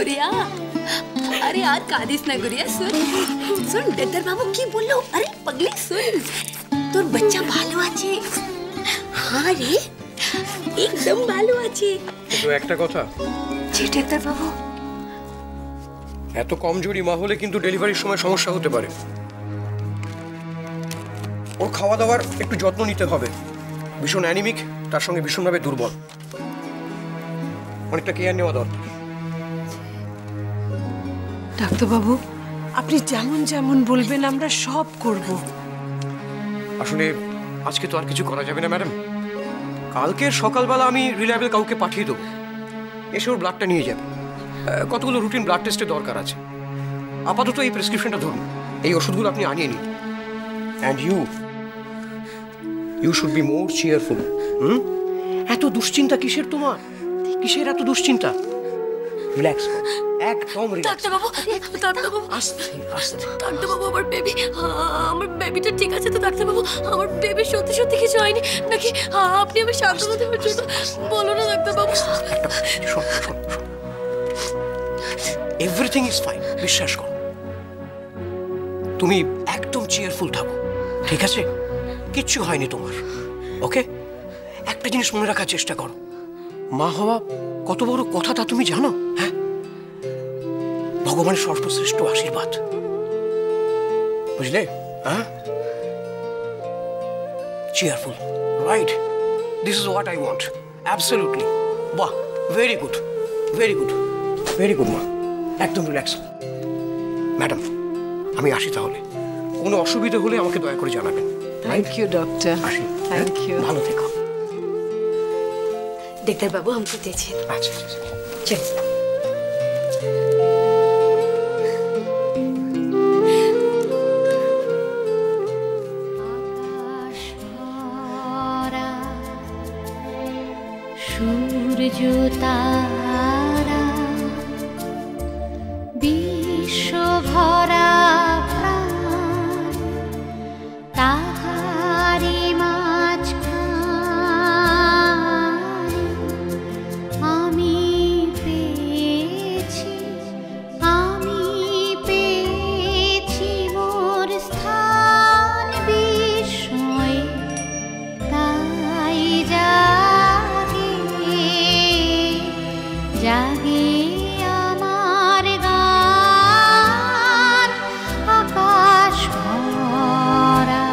गुड़िया। अरे यार कादिस ना गुड़िया, सुन सुन डॉक्टर बाबू की बोलो। अरे पगली सुन, তোর বাচ্চা ভালো আছে। হ্যাঁ রে, একদম ভালো আছে। কিন্তু একটা কথা, জি ডাক্তার বাবু। এত কমজোরি মা হলে কিন্তু ডেলিভারির সময় সমস্যা হতে পারে। ওর খাওয়া দাওয়ার একটু যত্ন নিতে হবে। ভীষণ অ্যানিমিক, তার সঙ্গে ভীষণভাবে দুর্বল, অনেকটা কেয়ার নেওয়া দরকার। ডাক্তারবাবু, আপনি যেমন যেমন বলবেন আমরা সব করব। আসলে আজকে তো আর কিছু করা যাবে না ম্যাডাম। কালকে সকালবেলা আমি রিলায়েবল কাউকে পাঠিয়ে দেবো, এসে ওর ব্লাডটা নিয়ে যাবে। কতগুলো রুটিন ব্লাড টেস্টের দরকার আছে। আপাতত এই প্রেসক্রিপশনটা ধরুন, এই ওষুধগুলো আপনি আনিয়ে নিন। And you should be more cheerful. এত দুশ্চিন্তা কিসের তোমার? কিসের এত দুশ্চিন্তা? রিল্যাক্স, একদম রিল্যাক্স। ডাক্তারবাবু, ডাক্তারবাবু, আস্তে আস্তে। ডাক্তারবাবু আমার বেবিটা ঠিক আছে তো ডাক্তারবাবু? আমার বেবি সত্যি সত্যি কিছু হয়নি নাকি? আপনি আমি সান্ত্বনা দেওয়ার জন্য বলো না ডাক্তারবাবু। শোন শোন, এভরিথিং ইজ ফাইন, বিশ্বাস করো। তুমি একদম চিয়ারফুল থাকো, ঠিক আছে? কিচ্ছু হয়নি তোমার, ওকে? একটা জিনিস মনে রাখার চেষ্টা করো, মা হওয়া কত বড় কথা তা তুমি জানো? হ্যাঁ, ভগবানের সর্বশ্রেষ্ঠ আশীর্বাদ, বুঝলে? হ্যাঁ, cheerful, right? This is what I want, absolutely. বাহ, very good, very good, very good মা, একদম রিল্যাক্স। ম্যাডাম, আমি আসি তাহলে। কোনো অসুবিধা হলে আমাকে দয়া করে জানাবেন। Thank you doctor. আসি। Thank you. ভালো থেকো। डॉक्टर बाबू हमको दीजिए। আচ্ছা चल। সূর্য তারা বিশ্ব ভরা প্রাণ তাহারি মাঝখানে আমি পেয়েছি মোর স্থান বিস্ময়ে তাই জাগে আমার গান আকাশ ভরা।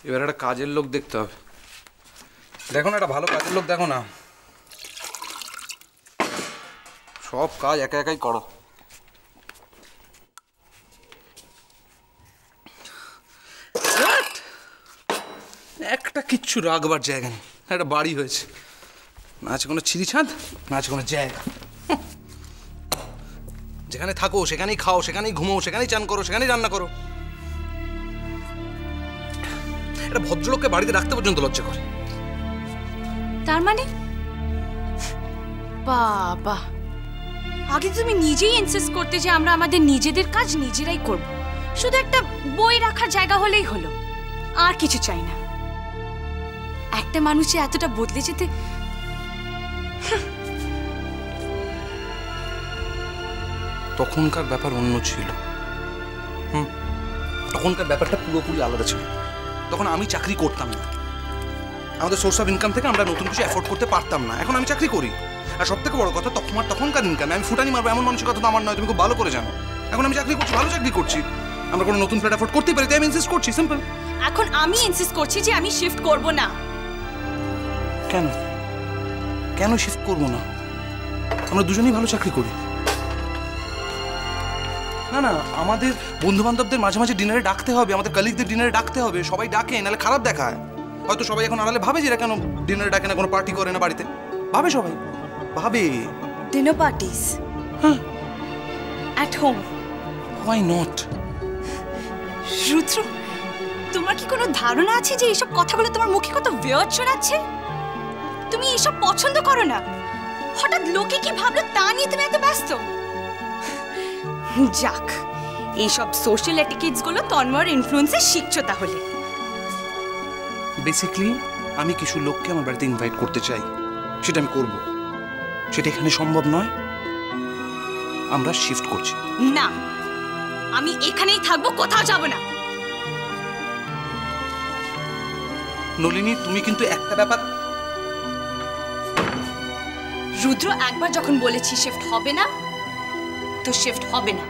এবার একটা কাজের লোক দেখতে হবে। দেখো না, একটা ভালো কাজের লোক দেখো না। সব কাজ একা একাই করো। একটা কিচ্ছু রাখবার জায়গা নেই। একটা বাড়ি হয়েছে, না আছে কোনো ছিঁড়ি ছাদ, না আছে কোনো জায়গা। যেখানে থাকো সেখানেই খাও, সেখানেই ঘুমো, সেখানেই চান করো, সেখানেই রান্না করো। একটা ভদ্রলোককে বাড়িতে রাখতে পর্যন্ত লজ্জা করে। তার মানে বাবা, আগে তুমি নিজেই ইনসিস্ট করতে যে আমরা আমাদের নিজেদের কাজ নিজেরাই করব, শুধু একটা বই রাখার জায়গা হলেই হলো, আর কিছু চাই না। একটা মানুষে এতটা বদলে যেতে, তখনকার ব্যাপার অন্য ছিল। তখনকার ব্যাপারটা পুরোপুরি আলাদা ছিল। তখন আমি চাকরি করতাম না, আমাদের সোর্স অফ ইনকাম থেকে আমরা নতুন কিছু অ্যাফোর্ড করতে পারতাম না। এখন আমি চাকরি করি, আর সব থেকে বড় কথা তখনকার ইনকামে আমি ফুটানি মারবো এমন মানসিকতা তো আমার নয়, তুমি খুব ভালো করে জানো। এখন আমি চাকরি করছি, ভালো চাকরি করছি, আমরা কোনো নতুন ফ্ল্যাট অ্যাফোর্ড করতেই পারি, তাই আমি ইনসিস্ট করছি, সিম্পল। এখন আমি ইনসিস্ট করছি যে আমি শিফট করব না। কেন কেন শিফট করবো না? আমরা দুজনেই ভালো চাকরি করি। না না, আমাদের বন্ধু বান্ধবদের মাঝে মাঝে ডিনারে ডাকতে হবে, আমাদের কলিগদের ডিনারে ডাকতে হবে। সবাই ডাকে, নাহলে খারাপ দেখায়। হয়তো সবাই এখন আড়ালে ভাবে যে এরা কেন ডিনারে ডাকে না, কোনো পার্টি করে না বাড়িতে। ভাবে, সবাই ভাবে। ডিনার পার্টিস, হ্যাঁ, at home. Why not? Rudra, তোমার কি কোনো ধারণা আছে যে এইসব কথাগুলো তোমার মুখে কত ওয়ার্ড শোনাচ্ছে? তুমি এইসব পছন্দ করো না, হঠাৎ লোকে কি ভাবলো তা নিয়ে তুমি এত ব্যস্ত। যাক, এইসব সোশ্যাল এটিকেটস গুলো তন্ময়ের ইনফ্লুয়েন্সে শিখছো তাহলে। বেসিক্যালি আমি কিছু লোককে আমার বাড়িতে ইনভাইট করতে চাই, সেটা আমি করব। সেটা এখানে সম্ভব নয়। আমরা শিফট করছি। না, আমি এখানেই থাকবো, কোথাও যাব না। নলিনী, তুমি কিন্তু একটা ব্যাপার, রুদ্র, একবার যখন বলেছি শিফট হবে না তো শিফট হবে না।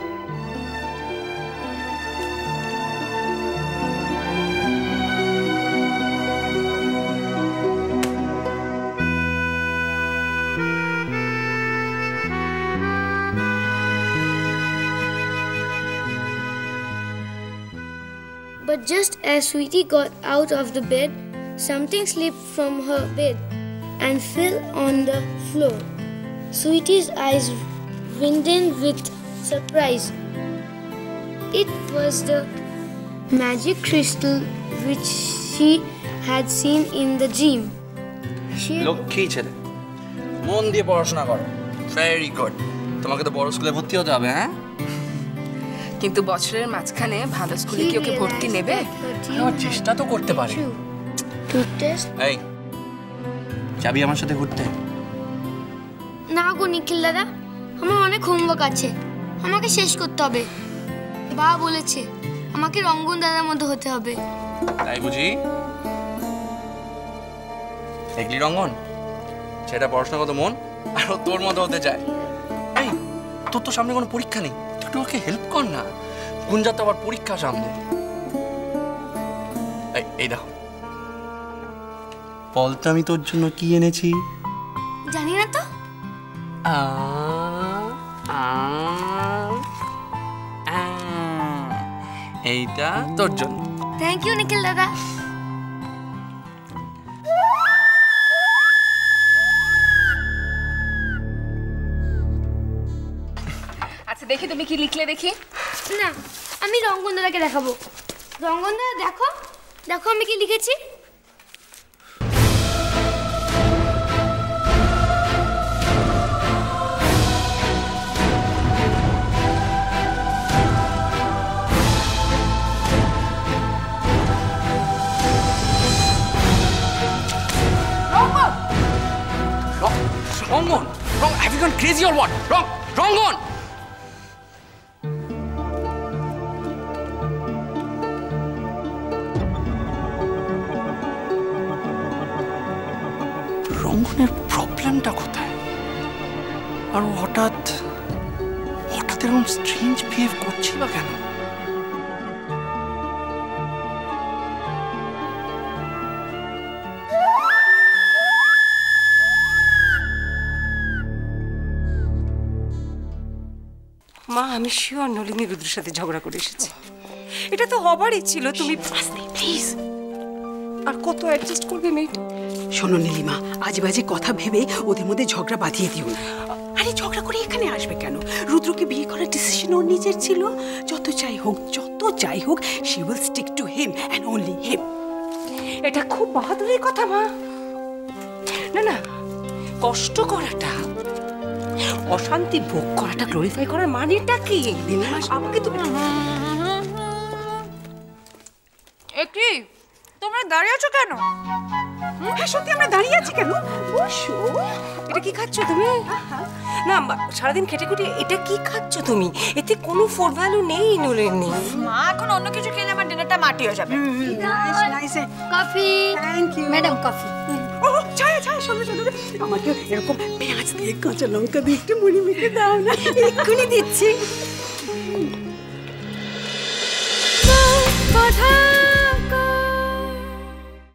But just as Sweetie got out of the bed, something slipped from her bed and fell on the floor. Sweetie's eyes widened with surprise. It was the magic crystal which she had seen in the dream. She Lakshmi ছেলে, মন দিয়ে পড়াশোনা করো। Very good. তোমাকে তো বড় স্কুলে ভর্তি হতে হবে। হ্যাঁ, কিন্তু বছরের মাঝখানে ভালো স্কুলে কি ওকে ভর্তি নেবে? আমার চেষ্টা তো করতে পারে। to test. এই, যাবি আমার সাথে ঘুরতে? না গো নিখিল দাদা, আমার অনেক হোমওয়ার্ক আছে, আমাকে শেষ করতে হবে। বাবা বলেছে আমাকে রঙ্গন দাদার মতো হতে হবে। তাই বুঝি? দেখলি রঙ্গন, সেটা পড়াশোনা কত মন, আর ও তোর মতো হতে চায়। এই, তোর তো সামনে কোনো পরীক্ষা নেই, তুই একটু ওকে হেল্প কর না। গুঞ্জার তো আবার পরীক্ষা সামনে। এই দেখো, বলতো আমি তোর জন্য কি এনেছি? জানি না তো। এইটা তোর জন্য। থ্যাংক ইউ নিখিল দাদা। আচ্ছা দেখি তুমি কি লিখলে দেখি। না, আমি রঙ্গন দাদাকে দেখাবো। রঙ্গন দাদা দেখো, দেখো আমি কি লিখেছি। রঙ্গন, have you gone crazy or what? রঙ্গন! রঙ্গনের প্রবলেমটা কোথায়? আর ও হঠাৎ এরকম স্ট্রেঞ্জ বিহেভ করছে বা কেন? মা, আমি শিওর নলিনী রুদ্রের সাথে ঝগড়া করে এসেছে। এটা তো হবারই ছিল। তুমি প্লিজ, আর কত অ্যাডজাস্ট করবে মেয়েটা? শোনো নীলিমা, আজে বাজে কথা ভেবে ওদের মধ্যে ঝগড়া বাঁধিয়ে দিও না। আরে ঝগড়া করে এখানে আসবে কেন? রুদ্রকে বিয়ে করার ডিসিশন ওর নিজের ছিল। যত যাই হোক, she will stick to him and only him. এটা খুব বাহাদুরের কথা মা। না, কষ্ট করাটা, অশান্তি ভোগ করাটা গ্লোরিফাই করার মানেটা কি? আমাকে তুমি একটি, তোমরা দাঁড়িয়ে আছো কেন? হ্যাঁ সত্যি আমরা দাঁড়িয়ে আছি কেন? বসো। এটা কি খাচ্ছ তুমি? না, সারাদিন খেটে খুটে এটা কি খাচ্ছ তুমি? এতে কোনো ফুড ভ্যালু নেই নলিনী। মা, এখন অন্য কিছু খেলে আমার ডিনারটা মাটি হয়ে যাবে। Coffee. Thank you madam, coffee. ও ছায়া শোনো, আমাকে এরকম পেঁয়াজ দিয়ে কাঁচা লঙ্কা দিয়ে একটু মুড়ি মেখে দাও না, এক্ষুনি দিচ্ছি।